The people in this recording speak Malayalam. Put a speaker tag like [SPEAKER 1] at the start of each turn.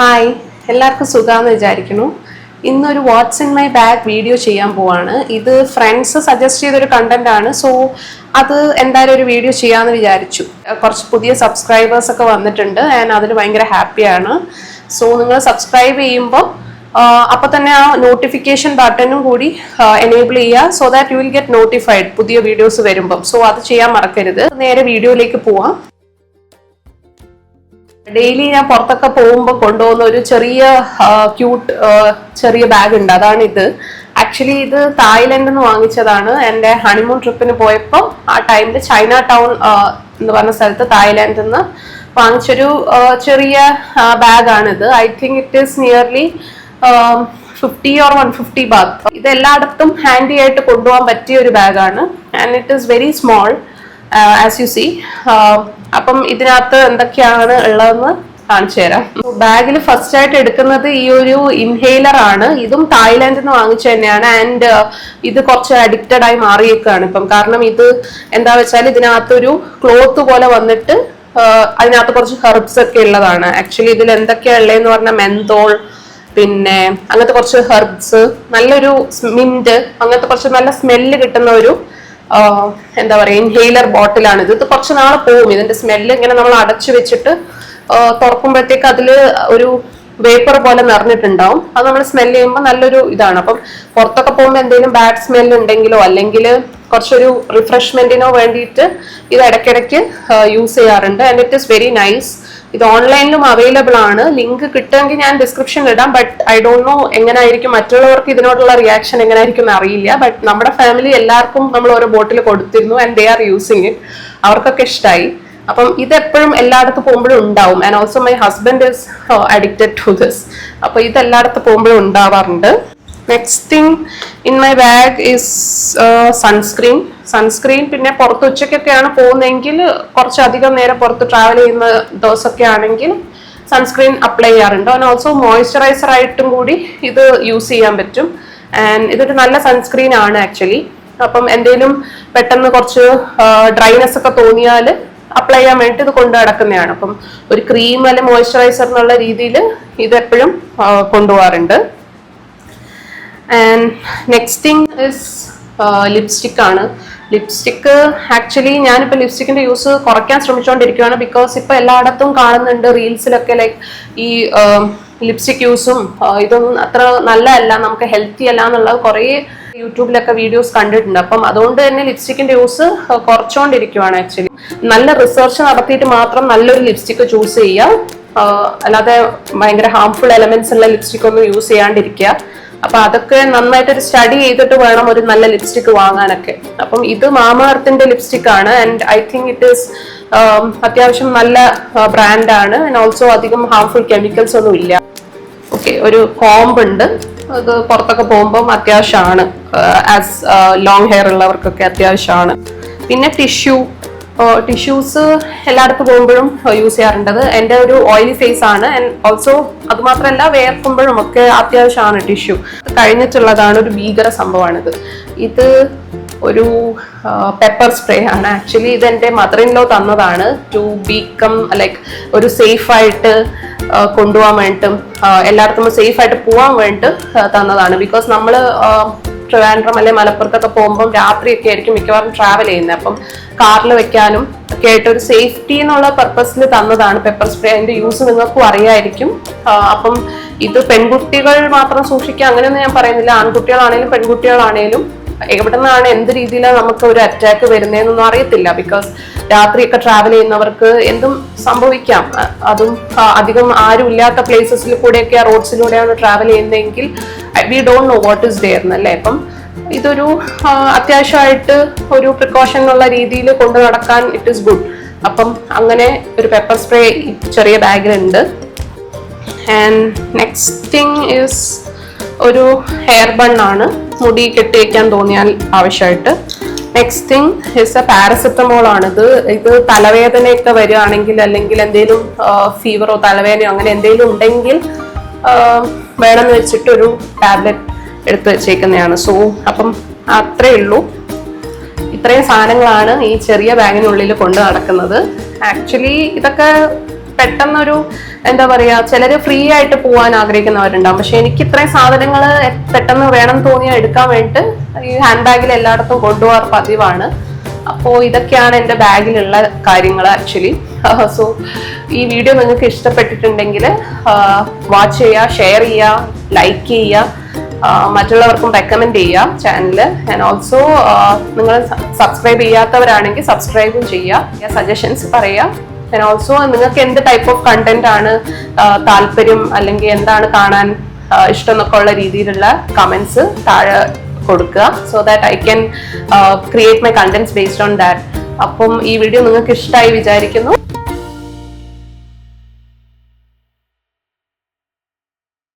[SPEAKER 1] ഹായ്, എല്ലാവർക്കും സുഖാന്ന് വിചാരിക്കുന്നു. ഇന്നൊരു what's in my bag video ചെയ്യാൻ പോവാണ്. ഇത് ഫ്രണ്ട്സ് സജസ്റ്റ് ചെയ്തൊരു കണ്ടന്റ് ആണ്. സോ അത് എന്തായാലും ഒരു വീഡിയോ ചെയ്യാമെന്ന് വിചാരിച്ചു. കുറച്ച് പുതിയ സബ്സ്ക്രൈബേഴ്സ് ഒക്കെ വന്നിട്ടുണ്ട്. ഞാൻ അതിൽ ഭയങ്കര ഹാപ്പിയാണ്. സോ നിങ്ങൾ സബ്സ്ക്രൈബ് ചെയ്യുമ്പോൾ അപ്പോൾ തന്നെ ആ നോട്ടിഫിക്കേഷൻ ബട്ടണും കൂടി എനേബിൾ ചെയ്യുക. So that you will get notified പുതിയ വീഡിയോസ് വരുമ്പം. സോ അത് ചെയ്യാൻ മറക്കരുത്. നേരെ വീഡിയോയിലേക്ക് പോവാം. ഡെയിലി ഞാൻ പുറത്തൊക്കെ പോകുമ്പോൾ കൊണ്ടുപോകുന്ന ഒരു ചെറിയ ക്യൂട്ട് ചെറിയ ബാഗ് ഉണ്ട്. അതാണ് ഇത്. ആക്ച്വലി ഇത് തായ്ലൻഡിൽ നിന്ന് വാങ്ങിച്ചതാണ്. എൻ്റെ ഹണിമൂൺ ട്രിപ്പിന് പോയപ്പോൾ ആ ടൈമിൽ ചൈന ടൗൺ എന്ന് പറഞ്ഞ സ്ഥലത്ത് തായ്ലാൻഡിൽ നിന്ന് വാങ്ങിച്ചൊരു ചെറിയ ബാഗാണിത്. I think it is nearly 50 or 150 baht. ഇത് എല്ലായിടത്തും ഹാൻഡി ആയിട്ട് കൊണ്ടുപോകാൻ പറ്റിയ ഒരു ബാഗാണ്. And it is very small as you see. അപ്പം ഇതിനകത്ത് എന്തൊക്കെയാണ് ഉള്ളതെന്ന് കാണിച്ചു തരാം. ബാഗിൽ ഫസ്റ്റ് ആയിട്ട് എടുക്കുന്നത് ഈ ഒരു ഇൻഹേലർ ആണ്. ഇതും തായ്ലാൻഡിൽ നിന്ന് വാങ്ങിച്ചു തന്നെയാണ്. ആൻഡ് ഇത് കുറച്ച് അഡിക്റ്റഡ് ആയി മാറിയേക്കാണ് ഇപ്പം. കാരണം ഇത് എന്താ വെച്ചാൽ ഇതിനകത്തൊരു ക്ലോത്ത് പോലെ വന്നിട്ട് അതിനകത്ത് കുറച്ച് ഹെർബ്സ് ഒക്കെ ഉള്ളതാണ്. ആക്ച്വലി ഇതിൽ എന്തൊക്കെയാ ഉള്ളതെന്ന് പറഞ്ഞാൽ മെന്തോൾ, പിന്നെ അങ്ങനത്തെ കുറച്ച് ഹെർബ്സ്, നല്ലൊരു മിന്റ്, അങ്ങനത്തെ കുറച്ച് നല്ല സ്മെല്ല് കിട്ടുന്ന ഒരു എന്താ പറയുക ഇൻഹെയിലർ ബോട്ടിലാണ് ഇത്. കുറച്ച് നാൾ പോകും. ഇതിന്റെ സ്മെല്ല് ഇങ്ങനെ നമ്മൾ അടച്ചു വെച്ചിട്ട് തുറക്കുമ്പോഴത്തേക്ക് അതിൽ ഒരു വേപ്പർ പോലെ നിറഞ്ഞിട്ടുണ്ടാവും. അത് നമ്മൾ സ്മെല് ചെയ്യുമ്പോൾ നല്ലൊരു ഇതാണ്. അപ്പം പുറത്തൊക്കെ പോകുമ്പോൾ എന്തെങ്കിലും ബാഡ് സ്മെല്ല് ഉണ്ടെങ്കിലോ അല്ലെങ്കിൽ കുറച്ചൊരു റിഫ്രഷ്മെന്റിനോ വേണ്ടിയിട്ട് ഇത് ഇടയ്ക്കിടയ്ക്ക് യൂസ് ചെയ്യാറുണ്ട്. And it is very nice. ഇത് ഓൺലൈനിലും അവൈലബിൾ ആണ്. ലിങ്ക് കിട്ടുമെങ്കിൽ ഞാൻ ഡിസ്ക്രിപ്ഷനിൽ ഇടാം. ബട്ട് ഐ ഡോണ്ട് നോ എങ്ങനെയായിരിക്കും മറ്റുള്ളവർക്ക് ഇതിനോടുള്ള റിയാക്ഷൻ എങ്ങനെയായിരിക്കും എന്ന് അറിയില്ല. ബട്ട് നമ്മുടെ ഫാമിലി എല്ലാവർക്കും നമ്മൾ ഓരോ ബോട്ടിൽ കൊടുത്തിരുന്നു. And they are using it. അവർക്കൊക്കെ ഇഷ്ടമായി. അപ്പം ഇത് എപ്പോഴും എല്ലായിടത്തും പോകുമ്പോഴും ഉണ്ടാവും. And also my husband is addicted to this. അപ്പൊ ഇത് എല്ലായിടത്തും പോകുമ്പോഴും ഉണ്ടാവാറുണ്ട്. Next thing in my bag is sunscreen. പിന്നെ പുറത്ത് ഉച്ചയ്ക്കൊക്കെയാണ് പോകുന്നതെങ്കിൽ കുറച്ചധികം നേരം പുറത്ത് ട്രാവൽ ചെയ്യുന്ന ദിവസമൊക്കെ ആണെങ്കിൽ സൺസ്ക്രീൻ അപ്ലൈ ചെയ്യാറുണ്ട്. ആൻഡ് ഓൾസോ മോയ്സ്ചറൈസർ ആയിട്ടും കൂടി ഇത് യൂസ് ചെയ്യാൻ പറ്റും. ആൻഡ് ഇതൊരു നല്ല സൺസ്ക്രീൻ ആണ് ആക്ച്വലി. അപ്പം എന്തെങ്കിലും പെട്ടെന്ന് കുറച്ച് ഡ്രൈനെസ് ഒക്കെ തോന്നിയാൽ അപ്ലൈ ചെയ്യാൻ വേണ്ടി ഇത് കൊണ്ടു നടക്കുന്നതാണ്. അപ്പം ഒരു ക്രീം അല്ലെങ്കിൽ മോയ്സ്ചറൈസർ എന്നുള്ള രീതിയിൽ ഇതെപ്പോഴും കൊണ്ടുപോകാറുണ്ട്. And next thing is lipstick ആണ്. ലിപ്സ്റ്റിക്ക് ആക്ച്വലി ഞാനിപ്പോൾ ലിപ്സ്റ്റിക്കിന്റെ യൂസ് കുറയ്ക്കാൻ ശ്രമിച്ചുകൊണ്ടിരിക്കുകയാണ്. ബിക്കോസ് ഇപ്പൊ എല്ലായിടത്തും കാണുന്നുണ്ട് റീൽസിലൊക്കെ ലൈക്ക് ഈ ലിപ്സ്റ്റിക് യൂസും ഇതൊന്നും അത്ര നല്ലതല്ല, നമുക്ക് ഹെൽത്തി അല്ല എന്നുള്ളത് കുറേ യൂട്യൂബിലൊക്കെ വീഡിയോസ് കണ്ടിട്ടുണ്ട്. അപ്പം അതുകൊണ്ട് തന്നെ ലിപ്സ്റ്റിക്കിന്റെ യൂസ് കുറച്ചുകൊണ്ടിരിക്കുകയാണ്. ആക്ച്വലി നല്ല റിസർച്ച് നടത്തിയിട്ട് മാത്രം നല്ലൊരു ലിപ്സ്റ്റിക്ക് ചൂസ് ചെയ്യുക. അല്ലാതെ ഭയങ്കര ഹാംഫുൾ എലമെന്റ്സ് ഉള്ള ലിപ്സ്റ്റിക് ഒന്നും യൂസ് ചെയ്യാണ്ടിരിക്കുക. അപ്പൊ അതൊക്കെ നന്നായിട്ടൊരു സ്റ്റഡി ചെയ്തിട്ട് വേണം ഒരു നല്ല ലിപ്സ്റ്റിക് വാങ്ങാനൊക്കെ. അപ്പം ഇത് മാമ എർത്തിന്റെ ലിപ്സ്റ്റിക് ആണ്. And I think it is അത്യാവശ്യം നല്ല ബ്രാൻഡാണ്. ആൻഡ് ഓൾസോ അധികം ഹാംഫുൾ കെമിക്കൽസ് ഒന്നും ഇല്ല. ഓക്കെ, ഒരു കോംബ് ഉണ്ട്. അത് പുറത്തൊക്കെ പോകുമ്പോൾ അത്യാവശ്യമാണ്. ആസ് ലോങ് ഹെയർ ഉള്ളവർക്കൊക്കെ അത്യാവശ്യമാണ്. പിന്നെ ടിഷ്യൂസ് എല്ലായിടത്തും പോകുമ്പോഴും യൂസ് ചെയ്യാറുണ്ടത്. എൻ്റെ ഒരു ഓയിലി ഫേസ് ആണ്. ആൻഡ് ഓൾസോ അത് മാത്രമല്ല വേർക്കുമ്പോഴും ഒക്കെ അത്യാവശ്യമാണ് ടിഷ്യൂ. കഴിഞ്ഞിട്ടുള്ളതാണ് ഒരു ഭീകര സംഭവമാണിത്. ഇത് ഒരു പെപ്പർ സ്പ്രേ ആണ്. ആക്ച്വലി ഇത് എൻ്റെ മദർ ഇൻ ലോ തന്നതാണ്. ടു ബീക്കം ലൈക്ക് ഒരു സേഫായിട്ട് കൊണ്ടുപോകാൻ വേണ്ടിയിട്ടും എല്ലായിടത്തും സേഫായിട്ട് പോകാൻ വേണ്ടിയിട്ട് തന്നതാണ്. ബിക്കോസ് നമ്മൾ ട്രിവാൻഡ്രം അല്ലെ മലപ്പുറത്തൊക്കെ പോകുമ്പോൾ രാത്രിയൊക്കെ ആയിരിക്കും മിക്കവാറും ട്രാവൽ ചെയ്യുന്നത്. അപ്പം കാറിൽ വെക്കാനും ഒക്കെ ആയിട്ട് ഒരു സേഫ്റ്റി എന്നുള്ള പർപ്പസിൽ തന്നതാണ് പെപ്പർ സ്പ്രേ. അതിന്റെ യൂസ് നിങ്ങൾക്കും അറിയായിരിക്കും. അപ്പം ഇത് പെൺകുട്ടികൾ മാത്രം സൂക്ഷിക്കുക അങ്ങനെയൊന്നും ഞാൻ പറയുന്നില്ല. ആൺകുട്ടികളാണേലും പെൺകുട്ടികളാണേലും എവിടെ നിന്നാണ് എന്ത് രീതിയിലാണ് നമുക്ക് ഒരു അറ്റാക്ക് വരുന്നതെന്നൊന്നും അറിയത്തില്ല. ബിക്കോസ് രാത്രിയൊക്കെ ട്രാവൽ ചെയ്യുന്നവർക്ക് എന്തും സംഭവിക്കാം. അതും അധികം ആരും ഇല്ലാത്ത പ്ലേസസിൽ കൂടെയൊക്കെ റോഡ്സിലൂടെയാണ് ട്രാവൽ ചെയ്യുന്നതെങ്കിൽ we don't know what is there എന്നല്ലേ. അപ്പം ഇതൊരു അത്യാവശ്യമായിട്ട് ഒരു പ്രിക്കോഷൻ എന്നുള്ള രീതിയിൽ കൊണ്ടു നടക്കാൻ ഇറ്റ് ഈസ് ഗുഡ്. അപ്പം അങ്ങനെ ഒരു പെപ്പർ സ്പ്രേ ചെറിയ ബാഗിലുണ്ട്. ആൻഡ് നെക്സ്റ്റ് തിങ് ഇസ് ഒരു ഹെയർ ബണ്ണാണ്. മുടി കെട്ടി വയ്ക്കാൻ തോന്നിയാൽ ആവശ്യമായിട്ട്. Next thing is A paracetamol ആണിത്. ഇത് തലവേദനയൊക്കെ വരികയാണെങ്കിൽ അല്ലെങ്കിൽ എന്തെങ്കിലും ഫീവറോ തലവേദനയോ അങ്ങനെ എന്തെങ്കിലും ഉണ്ടെങ്കിൽ വേണമെന്ന് വെച്ചിട്ട് ഒരു ടാബ്ലറ്റ് എടുത്ത് വെച്ചേക്കുന്നതാണ്. സോ അപ്പം അത്രേ ഉള്ളൂ. ഇത്രയും സാധനങ്ങളാണ് ഈ ചെറിയ ബാഗിനുള്ളിൽ കൊണ്ട് നടക്കുന്നത്. ആക്ച്വലി ഇതൊക്കെ പെട്ടെന്നൊരു എന്താ പറയാ, ചിലര് ഫ്രീ ആയിട്ട് പോകാൻ ആഗ്രഹിക്കുന്നവരുണ്ടാവും. പക്ഷെ എനിക്ക് ഇത്രയും സാധനങ്ങൾ പെട്ടെന്ന് വേണം തോന്നിയാൽ എടുക്കാൻ വേണ്ടിട്ട് ഈ ഹാൻഡ് ബാഗിൽ എല്ലായിടത്തും കൊണ്ടുപോകാറ് പതിവാണ്. അപ്പോൾ ഇതൊക്കെയാണ് എൻ്റെ ബാഗിലുള്ള കാര്യങ്ങൾ ആക്ച്വലി. സോ ഈ വീഡിയോ നിങ്ങൾക്ക് ഇഷ്ടപ്പെട്ടിട്ടുണ്ടെങ്കിൽ വാച്ച് ചെയ്യുക, ഷെയർ ചെയ്യുക, ലൈക്ക് ചെയ്യുക, മറ്റുള്ളവർക്കും റെക്കമെൻഡ് ചെയ്യുക ചാനൽ. ആൻഡ് ഓൾസോ നിങ്ങൾ സബ്സ്ക്രൈബ് ചെയ്യാത്തവരാണെങ്കിൽ സബ്സ്ക്രൈബും ചെയ്യുക, സജഷൻസ് പറയുക. ആൻഡ് ഓൾസോ നിങ്ങൾക്ക് എന്ത് ടൈപ്പ് ഓഫ് കണ്ടന്റ് ആണ് താല്പര്യം, അല്ലെങ്കിൽ എന്താണ് കാണാൻ ഇഷ്ടം എന്നൊക്കെ ഉള്ള രീതിയിലുള്ള കമന്റ്സ് താഴെ കൊടുക്കുക. So that I can create my contents based on that. അപ്പം ഈ വീഡിയോ നിങ്ങൾക്ക് ഇഷ്ടമായി വിചാരിക്കുന്നു.